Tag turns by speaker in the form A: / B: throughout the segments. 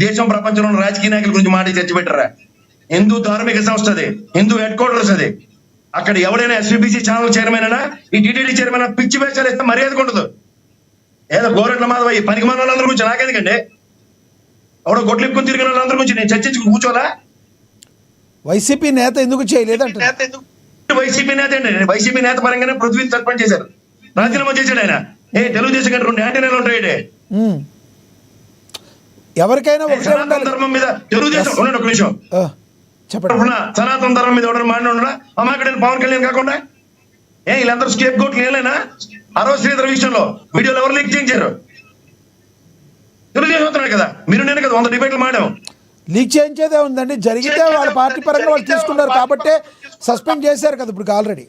A: దేశం ప్రపంచంలో రాజకీయ నాయకుల గురించి మాట చర్చ పెట్టరా? హిందూ ధార్మిక సంస్థ అది, హిందూ హెడ్ క్వార్టర్స్ అది. అక్కడ ఎవడైనా ఎస్వీబీసీ ఛానల్ చైర్మన్ అయినా, ఈ టీటీడీ చైర్మన్ పిచ్చి వేషాలు ఇస్తే మర్యాదకు ఉండదు. ఏదో గోరెట్ల మాధవ ఈ పనికి మన వాళ్ళందరి గురించి నాకెందుకండి? ఎవడో గొడ్లిప్పుకొని తిరిగిన వాళ్ళందరి గురించి నేను చర్చించుకు కూర్చోలా?
B: వైసీపీ నేత ఎందుకు చేయలేదంటే
A: వైసీపీ నేత అండి. వైసీపీ నేత పరంగానే పృథ్వీ సర్పంచ్ చేశారు, రాజీనామా చేశాడు ఆయన. తెలుగుదేశం కంటే 2 యాంటీనాలు ఉంటాయి.
B: ఎవరికైనా
A: సనాతన ధర్మం మీద తెలుగుదేశం ఉండండి ఒక నిమిషం చెప్పండి. సనాతన ధర్మం మీద ఎవరైనా మాట్లాడున్నా అమ్మాకడైన పవన్ కళ్యాణ్ కాకుండా వీళ్ళందరూ స్కేప్ గోట్లు ఏలేనా? అరవ శ్రీధర్ విషయంలో వీడియోలు ఎవరు లీక్ చేయించారు? తెలుగుదేశం అవుతున్నాడు కదా. మీరు నేను కదా 100 డిబేట్లు మాడాం.
B: లీక్ చేయించేదే ఉందండి. జరిగితే వాళ్ళ పార్టీ పరంగా వాళ్ళు తీసుకున్నారు కాబట్టి సస్పెండ్ చేశారు కదా ఇప్పుడు ఆల్రెడీ.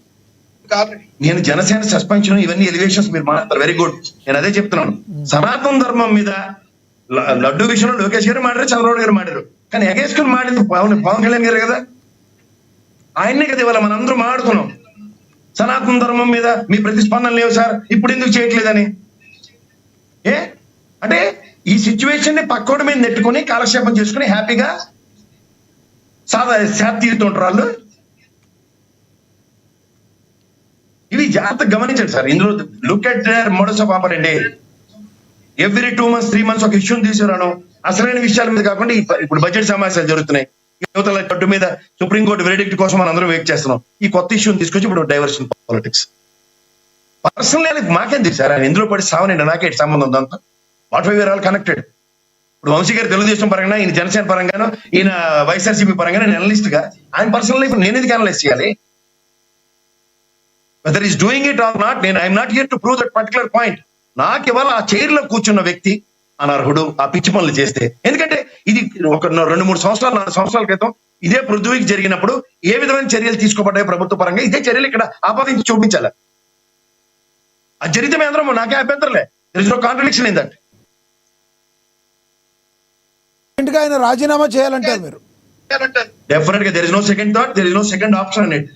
A: నేను జనసేన సస్పెన్షన్ ఇవన్నీ ఎలివేషన్స్ మీరు మాట్లాడతారు, వెరీ గుడ్. నేను అదే చెప్తున్నాను. సనాతన ధర్మం మీద లడ్డు విషయంలో లోకేష్ గారు మాట్లాడారు, చంద్రబాబు గారు మాట్లాడారు. కానీ ఎగేసుకుని మాడింది పవన్ కళ్యాణ్ గారు కదా. ఆయన్నే కదా ఇవాళ మనందరూ మాట్లాడుతున్నాం. సనాతన ధర్మం మీద మీ ప్రతిస్పందన లేవు సార్, ఇప్పుడు ఎందుకు చేయట్లేదని. అంటే ఈ సిచ్యువేషన్ ని పక్కోడి మీద నెట్టుకుని కాలక్షేపం చేసుకుని హ్యాపీగా శాత తీరుతుంటారు వాళ్ళు. ఇవి జాగ్రత్తగా గమనించండి సార్. ఇందులో look at there models of operandi. Every 2 months 3 months ఒక ఇష్యూని తీసుకురాను. అసలైన విషయాల మీద కాకుండా ఇప్పుడు బడ్జెట్ సమావేశాలు జరుగుతున్నాయి. యువతల కట్టు మీద సుప్రీంకోర్టు వెరిడిక్ట్ కోసం మనం అందరం వెయిట్ చేస్తున్నాం. ఈ కొత్త ఇష్యూని తీసుకొచ్చి ఇప్పుడు డైవర్షన్ పాలిటిక్స్. పర్సనల్ మాకేం తెలుసు సార్, ఆయన ఎందులో పడి సావనండి, నాకేంటి సంబంధం దాంతో? What we are all connected. ఇప్పుడు వంశీ గారు తెలుగుదేశం పరంగా, ఈయన జనసేన పరంగాను, ఈయన వైఎస్ఆర్సీపీ పరంగా నేను అనలిస్ట్ గా, ఆయన పర్సనల్ లైఫ్ నేను ఎందుకు అనలైజ్ చేయాలి? whether he's doing it or not, I'm not here to prove that particular point. నాకు ఇవాళ ఆ చైర్ లో కూర్చున్న వ్యక్తి అనర్హుడు ఆ పిచ్చి పనులు చేస్తే. ఎందుకంటే ఇది ఒక 2-3 సంవత్సరాలు 4 సంవత్సరాల క్రితం ఇదే పృథ్వీకి జరిగినప్పుడు ఏ విధమైన చర్యలు తీసుకోబడ్డాయి ప్రభుత్వ పరంగా, ఇదే చర్యలు ఇక్కడ ఆపాదించి చూపించాలి. అది జరిగితే మేము అందరం నాకే అభ్యంతరలే. there is no contradiction in that.
B: ఆయన రాజీనామా చేయాలంటారు మీరు?
A: డెఫినెట్ గా there is no second thought, there is no second option in it.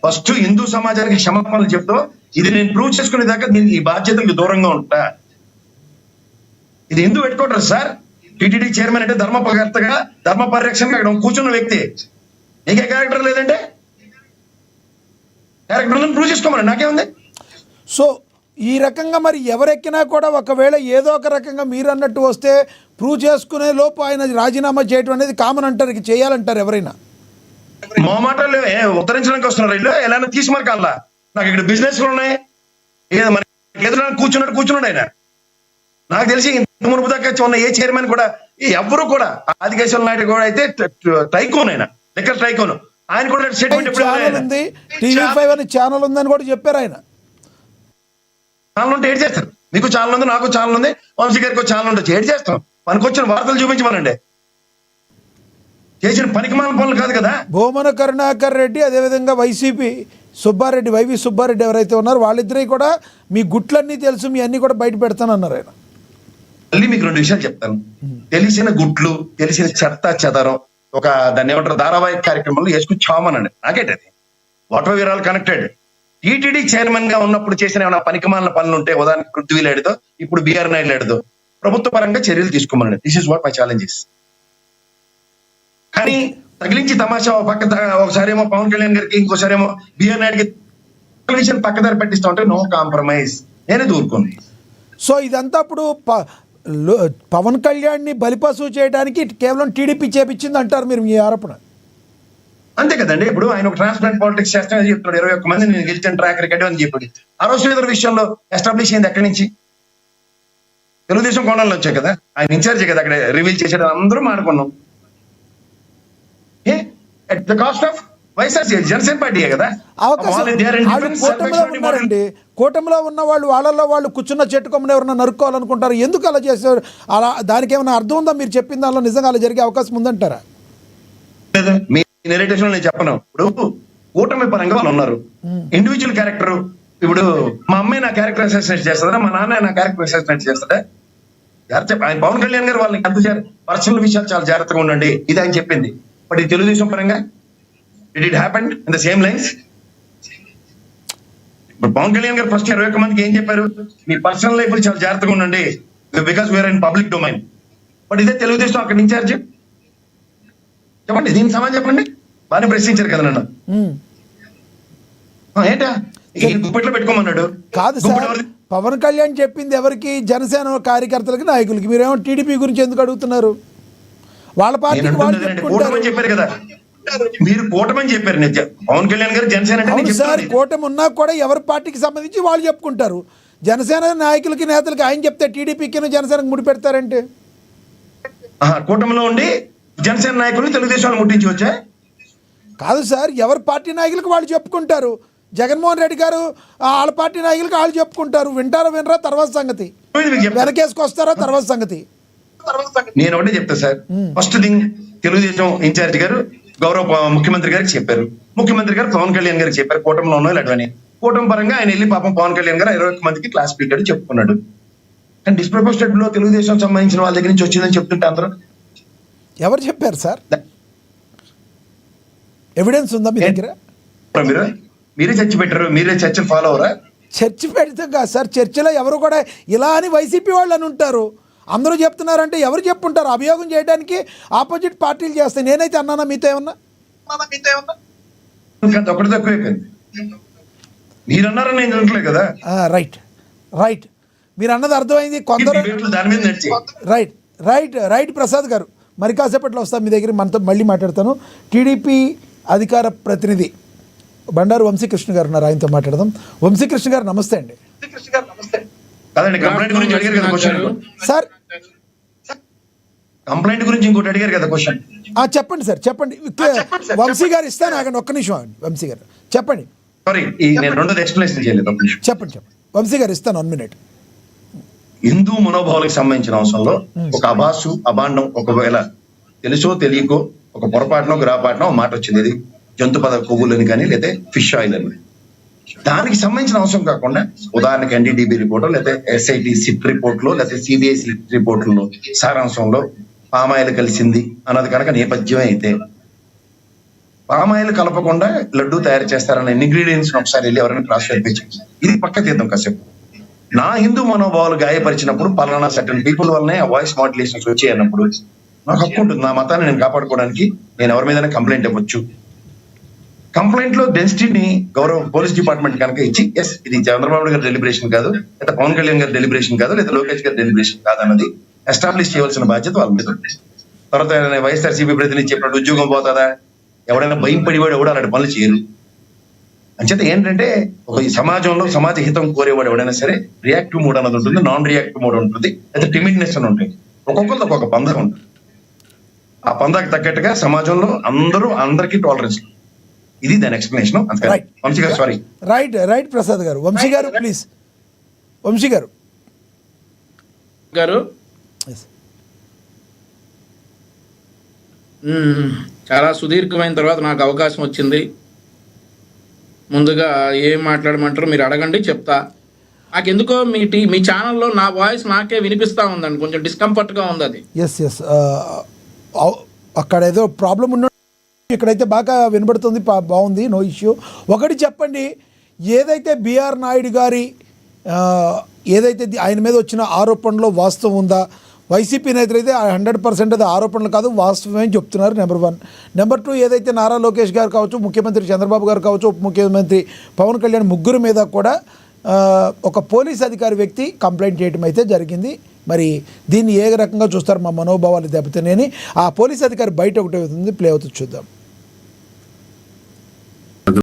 A: First Hindu సమాజానికి క్షమాపణలు చెప్తూ ఇది నేను ప్రూవ్ చేసుకునే దాకా నేను ఈ బాధ్యతలకు దూరంగా ఉంటా. ఇది హిందూ పెట్టుకోవటం సార్. టీటీడీ చైర్మన్ అంటే ధర్మకర్తగా, ధర్మ పరిరక్షణగా అక్కడ కూర్చున్న వ్యక్తి. నీకే క్యారెక్టర్ లేదంటే క్యారెక్టర్ ప్రూవ్ చేసుకోమని నాకేముంది.
B: సో ఈ రకంగా మరి ఎవరెక్కినా కూడా ఒకవేళ ఏదో ఒక రకంగా మీరు అన్నట్టు వస్తే ప్రూవ్ చేసుకునే లోపు ఆయన రాజీనామా చేయడం అనేది కామన్ అంటారు, చేయాలంటారు ఎవరైనా.
A: మా మాటలు ఉత్తరించడానికి వస్తున్నారు వీళ్ళు. ఎలా తీసుమని కాల్లా నాకు ఇక్కడ బిజినెస్ ఉన్నాయి, మరి ఎదురు కూర్చున్నాడు ఆయన. నాకు తెలిసి ఇంత మునుపు దాకా ఉన్న ఏ చైర్మన్ కూడా ఎవరు కూడా, ఆదికేశ్వర నాయుడు కూడా అయితే టైకోన్, ఆయన లెక్కల టైకోన్, ఆయన కూడా స్టేట్మెంట్
B: టీవీ5 అనే ఛానల్ ఉందని కూడా చెప్పారు ఆయన.
A: ఛానల్ ఉంటే ఏడ్ చేస్తారు. మీకు ఛానల్ ఉంది, నాకు ఛానల్ ఉంది, వంశీ గారికి ఛానల్ ఉండొచ్చు, ఏడ్ చేస్తాం. పనికొచ్చిన వార్తలు చూపించమనండి. చేసిన పనికిమాల పనులు కాదు కదా.
B: భూమన కరుణాకర్ రెడ్డి, అదేవిధంగా వైసీపీ సుబ్బారెడ్డి, వైవి సుబ్బారెడ్డి ఎవరైతే ఉన్నారో వాళ్ళిద్దరే కూడా మీ గుట్లన్నీ తెలుసు, మీ అన్ని కూడా బయట పెడతానన్నారు ఆయన.
A: మళ్ళీ మీకు 2 విషయాలు చెప్తాను. తెలిసిన గుట్లు, తెలిసిన చెదరం ఒక దాన్ని ఏమంటారు ధారావాహిక కార్యక్రమంలో వేసుకుని చామనండి. నాకేంటది what we are all connected. TTD chairman గా ఉన్నప్పుడు చేసిన ఏమైనా పనికిమాలిన పనులు ఉంటే, ఉదాహరణకి పృథ్వీ లేడుతో, ఇప్పుడు బిఆర్ నాయుడు లేడుతో, ప్రభుత్వ పరంగా చర్యలు తీసుకోమనండి. This is what my challenges. కానీ తగిలించి తమాషా ఒకసారి ఏమో పవన్ కళ్యాణ్ గారికి, ఇంకోసారి ఏమో బిఆర్ నాయుడుకి విషయం పక్కదారి పెట్టిస్తా ఉంటే నో కాంప్రమైజ్, నేనే దూరుకుంది.
B: సో ఇదంతా ఇప్పుడు పవన్ కళ్యాణ్ ని బలిపశువు చేయడానికి కేవలం టీడీపీ చేపించింది అంటారు మీరు, మీ ఆరోపణ
A: అంతే కదండి. ఇప్పుడు ఆయన ఒక ట్రాన్స్పరెంట్ పాలిటిక్స్ చేస్తానని చెప్తాడు. 21 మంది నేను గెలిచిన ట్రాక్ రికార్డు అని చెప్పాడు. ఆ రోజు శ్రీధర్ విషయంలో ఎస్టాబ్లిష్ అయింది ఎక్కడి నుంచి? తెలుగుదేశం కోణంలో వచ్చాయి కదా, ఆయన ఇన్ఛార్జే కదా అక్కడ రివీల్ చేసాడు, అందరూ మాడుకున్నాం. at the cost of YSRC Janasena party కదా.
B: కూటమిలో ఉన్న వాళ్ళు వాళ్ళల్లో వాళ్ళు కూర్చున్న చెట్టుకొమ్మని ఎవరన్నా నరుక్కోవాలనుకుంటారు. ఎందుకు అలా చేశారు? అలా దానికి ఏమైనా అర్థం ఉందా? మీరు చెప్పిన దానిలో నిజంగా అలా జరిగే అవకాశం ఉందంటారా?
A: మీ నెరేటివ్స్ నేను చెప్పను. ఇప్పుడు కూటమి పరంగా వాళ్ళు ఉన్నారు, ఇండివిజువల్ క్యారెక్టర్. ఇప్పుడు మా అమ్మాయి నా క్యారెక్టర్ అసెసినేట్ చేస్తుందా, మా నాన్న నా క్యారెక్టర్ అసెసినేట్ చేస్తుందా? ఆయన పవన్ కళ్యాణ్ గారు వాళ్ళని అంత పర్సనల్ విషయాలు చాలా జాగ్రత్తగా ఉండండి, ఇది ఆయన చెప్పింది. బట్ ఈ తెలుగుదేశం పరంగా did it happen in the same lines? ఇప్పుడు పవన్ కళ్యాణ్ గారు ఫస్ట్ 21 మందికి ఏం చెప్పారు? మీ పర్సనల్ లైఫ్ చాలా జాగ్రత్తగా ఉండండి, because we are in public domain. But ఇదే తెలుగుదేశం అక్కడ ఇన్ఛార్జ్. చెప్పండి, దీనికి సమాధానం చెప్పండి. బాగానే ప్రశ్నించారు కదా నన్ను.
B: ఉమ్.
A: ఏంటా ఈ గుప్పెట్లో పెట్టుకోమన్నాడు.
B: కాదు
A: గుప్పెట్
B: సార్,
A: ఎవరిది?
B: పవన్ కళ్యాణ్ చెప్పింది ఎవరికి? జనసేన కార్యకర్తలకి, నాయకులకి. మీరేమో టీడీపీ గురించి ఎందుకు అడుగుతున్నారు? వాళ్ళ
A: నేను
B: పార్టీకి వాళ్ళు
A: అంటున్నది ఏంటంటే,
B: చెప్పుకుంటారు.
A: కూటమని చెప్పారు కదా, మీరు కూటమని చెప్పారు. పవన్ కళ్యాణ్ గారు జనసేన అంటే నేను
B: అవును సార్,
A: చెప్తాను.
B: కూటమి ఉన్నా కూడా ఎవరి పార్టీకి సంబంధించి వాళ్ళు చెప్పుకుంటారు. జనసేన నాయకులకి, నేతలకి ఆయన చెప్తే టీడీపీకి జనసేనకి ముడి పెడతారంటే?
A: కూటమిలో ఉండి జనసేన నాయకులు తెలుగుదేశం ముట్టించి వచ్చా?
B: కాదు సార్, ఎవరి పార్టీ నాయకులకు వాళ్ళు చెప్పుకుంటారు. జగన్మోహన్ రెడ్డి గారు వాళ్ళ పార్టీ నాయకులకు వాళ్ళు చెప్పుకుంటారు. వింటారా వినరా తర్వాత సంగతి, వెనకేసుకొస్తారా తర్వాత సంగతి.
A: నేను ఒకటే చెప్తా sir. First thing, Telugu Desam incharge గారు గౌరవ ముఖ్యమంత్రి గారికి చెప్పారు. ముఖ్యమంత్రి గారు పవన్ కళ్యాణ్ గారికి చెప్పారు కూటమిలో ఉన్న ఇలాంటివని. కూటమి పరంగా ఆయన వెళ్ళి పాపం పవన్ కళ్యాణ్ గారు 21 మందికి క్లాస్ పీరియడ్ చెప్పుకున్నాడు. కానీ డిస్ప్రపోర్షనేట్ లో తెలుగుదేశం సంబంధించిన వాళ్ళ దగ్గర నుంచి వచ్చిందని చెప్తుంటే అందరూ
B: ఎవరు చెప్పారు సార్? ఎవిడెన్స్ ఉందా మీ దగ్గర?
A: మీరే చర్చ పెట్టారు, మీరే చర్చలు ఫాలో అవరా?
B: చర్చ పెడితే కాదు సార్, చర్చలో ఎవరు కూడా ఇలా అని వైసీపీ వాళ్ళు అని ఉంటారు. అందరూ చెప్తున్నారంటే ఎవరు చెప్పుంటారు? అభియోగం చేయడానికి ఆపోజిట్ పార్టీలు చేస్తాయి. నేనైతే అన్నానా మీతో ఏమన్నా?
A: ఒకటి తక్కువైపోయింది. మీరు అన్నారని నేను అనట్లేదు కదా.
B: రైట్ రైట్, మీరు అన్నది అర్థమైంది. కొందరు
A: దాని మీద నడిచి
B: రైట్ రైట్ రైట్ ప్రసాద్ గారు, మరి కాసేపట్లో వస్తాను మీ దగ్గర, మనతో మళ్ళీ మాట్లాడతాను. టీడీపీ అధికార ప్రతినిధి బండారు వంశీకృష్ణ గారు ఉన్నారు, ఆయనతో మాట్లాడదాం. వంశీకృష్ణ గారు నమస్తే అండి.
A: కాదండి, కంప్లైంట్ గురించి అడిగారు కదా క్వశ్చన్.
B: సార్
A: కంప్లైంట్ గురించి ఇంకోటి అడిగారు కదా క్వశ్చన్.
B: చెప్పండి సార్, చెప్పండి. వంశీ గారు ఇస్తాను, ఆగండి ఒక్క నిమిషం ఆగండి. వంశీ గారు చెప్పండి.
A: సారీ, నేను రెండోది ఎక్స్ప్లెనేషన్ చేయలేదు. ఒక నిమిషం
B: చెప్పండి చెప్పండి వంశీ గారు, ఇస్తాను 1 minute.
A: హిందూ మనోభావాలకు సంబంధించిన అంశంలో ఒక అబాసు అబాండం ఒకవేళ తెలుసో తెలియకో ఒక పొరపాటునో గ్రాపాటునో ఒక మాట వచ్చింది. ఇది జంతు పద కొవ్వులని కానీ లేదా ఫిష్ ఆయిల్ అని. దానికి సంబంధించిన అవసరం కాకుండా ఉదాహరణకి NDDB రిపోర్ట్ లేదా SIT సిట్ రిపోర్ట్ లో లేదా CBI సిట్ రిపోర్టుల్లో సారాంశంలో పామాయిల్ కలిసింది అన్నది కనుక నేపథ్యమే అయితే, పామాయిల్ కలపకుండా లడ్డు తయారు చేస్తారన్న ఇంగ్రీడియంట్స్ ఒకసారి వెళ్ళి ఎవరైనా క్రాస్ వెరిఫికేషన్, ఇది పక్క తీద్దాం కాసేపు. నా హిందూ మనోభావాలు గాయపరిచినప్పుడు పలానా సర్టన్ పీపుల్ వల్లనే ఆ వాయిస్ మాడ్యులేషన్స్ వచ్చాయి అన్నప్పుడు నాకు హక్కు ఉంటుంది. నా మతాన్ని నేను కాపాడుకోవడానికి నేను ఎవరి మీద కంప్లైంట్ ఇవ్వచ్చు. కంప్లైంట్ లో డెన్సిటీని గౌరవ పోలీస్ డిపార్ట్మెంట్ కనుక ఇచ్చి, ఎస్ ఇది చంద్రబాబు గారి డెలిబరేషన్ కాదు, లేదా పవన్ కళ్యాణ్ గారి డెలిబరేషన్ కాదు, లేదా లోకేష్ గారి డెలిబరేషన్ కాదు అన్నది ఎస్టాబ్లిష్ చేయవలసిన బాధ్యత వాళ్ళ మీద ఉంటుంది. తర్వాత వైఎస్ఆర్సీపీ ప్రతినిధి చెప్పినట్టు ఉద్యోగం పోతుందా? ఎవడైనా భయం పడివాడు ఎవడు అలాంటి పనులు చేయరు. అంచేత ఏంటంటే ఒక ఈ సమాజంలో సమాజ హితం కోరేవాడు ఎవడైనా సరే రియాక్టివ్ మోడ్ అన్నది ఉంటుంది, నాన్ రియాక్టివ్ మోడ్ ఉంటుంది, లేదా టిమిడ్నెస్ అని ఉంటుంది. ఒక్కొక్కరితో ఒక్కొక్క పందం ఉంటుంది. ఆ పందాకి తగ్గట్టుగా సమాజంలో అందరికీ టాలరెన్స్. ఇది దాని ఎక్స్ప్లెనేషన్. వంశీ గారు సారీ.
B: రైట్ రైట్ ప్రసాద్ గారు. వంశీ గారు ప్లీజ్. వంశీ గారు
C: చాలా సుదీర్ఘమైన తర్వాత నాకు అవకాశం వచ్చింది. ముందుగా ఏం మాట్లాడమంటారో మీరు అడగండి, చెప్తా. నాకు ఎందుకో మీ ఛానల్లో నా వాయిస్ నాకే వినిపిస్తూ ఉందండి, కొంచెం డిస్కంఫర్ట్గా ఉంది అది.
B: ఎస్ అక్కడ ఏదో ప్రాబ్లం ఉన్న, ఇక్కడైతే బాగా వినబడుతుంది, బాగుంది, నో ఇష్యూ. ఒకటి చెప్పండి, ఏదైతే బిఆర్ నాయుడు గారి ఏదైతే ఆయన మీద వచ్చిన ఆరోపణలో వాస్తవం ఉందా? వైసీపీ నేతలైతే 100% అది ఆరోపణలు కాదు, వాస్తవమే చెప్తున్నారు. నెంబర్ 1. నెంబర్ 2, ఏదైతే నారా లోకేష్ గారు కావచ్చు, ముఖ్యమంత్రి చంద్రబాబు గారు కావచ్చు, ఉప ముఖ్యమంత్రి పవన్ కళ్యాణ్ ముగ్గురు మీద కూడా ఒక పోలీస్ అధికారి వ్యక్తి కంప్లైంట్ చేయడం అయితే జరిగింది. మరి దీన్ని ఏ రకంగా చూస్తారు? మా మనోభావాలు దెబ్బతిని ఆ పోలీస్ అధికారి బయట ఒకటి అవుతుంది, ప్లే అవుతుంది, చూద్దాం.